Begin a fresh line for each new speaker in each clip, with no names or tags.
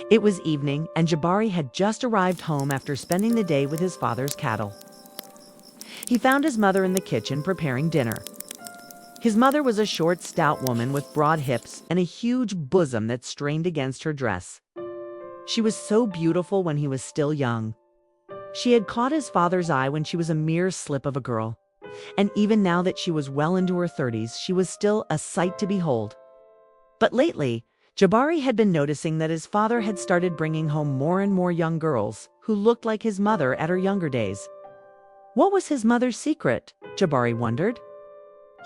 It was evening, and Jabari had just arrived home after spending the day with his father's cattle. He found his mother in the kitchen preparing dinner. His mother was a short, stout woman with broad hips and a huge bosom that strained against her dress. She was so beautiful when he was still young. She had caught his father's eye when she was a mere slip of a girl. And even now that she was well into her 30s, she was still a sight to behold. But lately, Jabari had been noticing that his father had started bringing home more and more young girls who looked like his mother at her younger days. What was his mother's secret? Jabari wondered.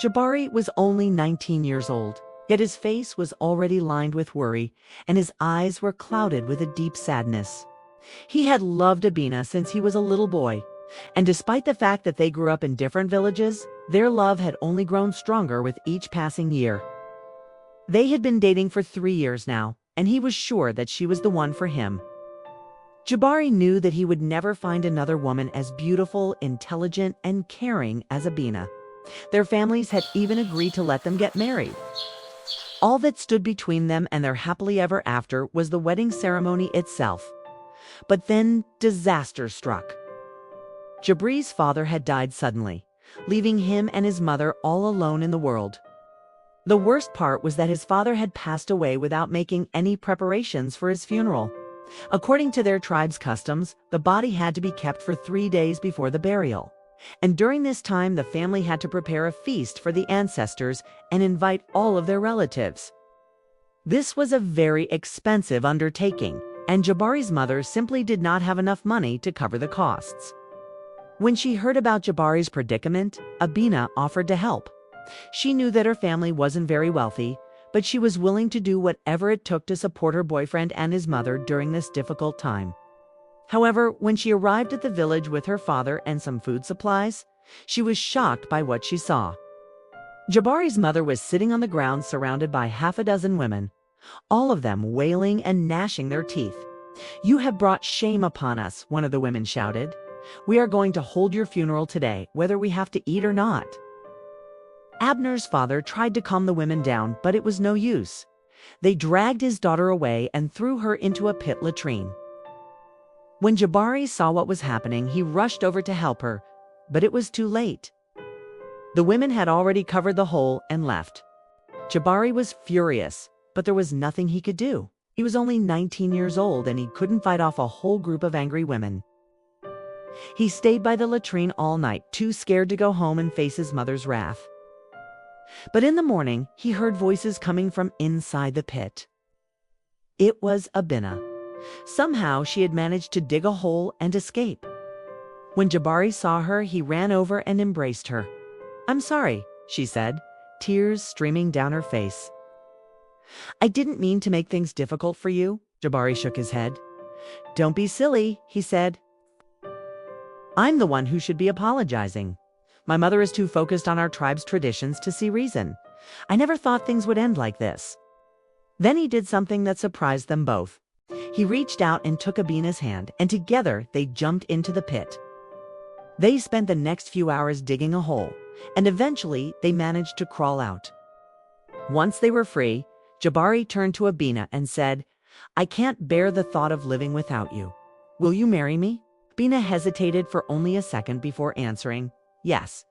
Jabari was only 19 years old, yet his face was already lined with worry, and his eyes were clouded with a deep sadness. He had loved Abina since he was a little boy, and despite the fact that they grew up in different villages, their love had only grown stronger with each passing year. They had been dating for 3 years now, and he was sure that she was the one for him. Jabari knew that he would never find another woman as beautiful, intelligent, and caring as Abina. Their families had even agreed to let them get married. All that stood between them and their happily ever after was the wedding ceremony itself. But then disaster struck. Jabari's father had died suddenly, leaving him and his mother all alone in the world. The worst part was that his father had passed away without making any preparations for his funeral. According to their tribe's customs, the body had to be kept for 3 days before the burial. And during this time, the family had to prepare a feast for the ancestors and invite all of their relatives. This was a very expensive undertaking, and Jabari's mother simply did not have enough money to cover the costs. When she heard about Jabari's predicament, Abina offered to help. She knew that her family wasn't very wealthy, but she was willing to do whatever it took to support her boyfriend and his mother during this difficult time. However, when she arrived at the village with her father and some food supplies, she was shocked by what she saw. Jabari's mother was sitting on the ground surrounded by half a dozen women, all of them wailing and gnashing their teeth. "You have brought shame upon us," one of the women shouted. "We are going to hold your funeral today, whether we have to eat or not." Abner's father tried to calm the women down, but it was no use. They dragged his daughter away and threw her into a pit latrine. When Jabari saw what was happening, he rushed over to help her, but it was too late. The women had already covered the hole and left. Jabari was furious, but there was nothing he could do. He was only 19 years old and he couldn't fight off a whole group of angry women. He stayed by the latrine all night, too scared to go home and face his mother's wrath. But in the morning, he heard voices coming from inside the pit. It was Abina. Somehow she had managed to dig a hole and escape. When Jabari saw her, he ran over and embraced her. "I'm sorry," she said, tears streaming down her face. "I didn't mean to make things difficult for you." Jabari shook his head. "Don't be silly," he said. "I'm the one who should be apologizing. My mother is too focused on our tribe's traditions to see reason. I never thought things would end like this." Then he did something that surprised them both. He reached out and took Abina's hand, and together they jumped into the pit. They spent the next few hours digging a hole, and eventually they managed to crawl out. Once they were free, Jabari turned to Abina and said, "I can't bear the thought of living without you. Will you marry me?" Abina hesitated for only a second before answering, "Yes."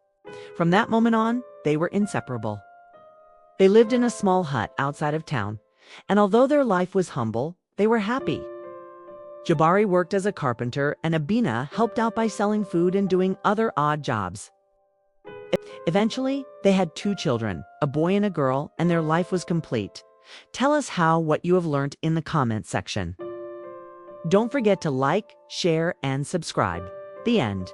From that moment on, they were inseparable. They lived in a small hut outside of town, and although their life was humble, they were happy. Jabari worked as a carpenter, and Abina helped out by selling food and doing other odd jobs. Eventually, they had 2 children, a boy and a girl, and their life was complete. Tell us what you have learned in the comments section. Don't forget to like, share, and subscribe. The end.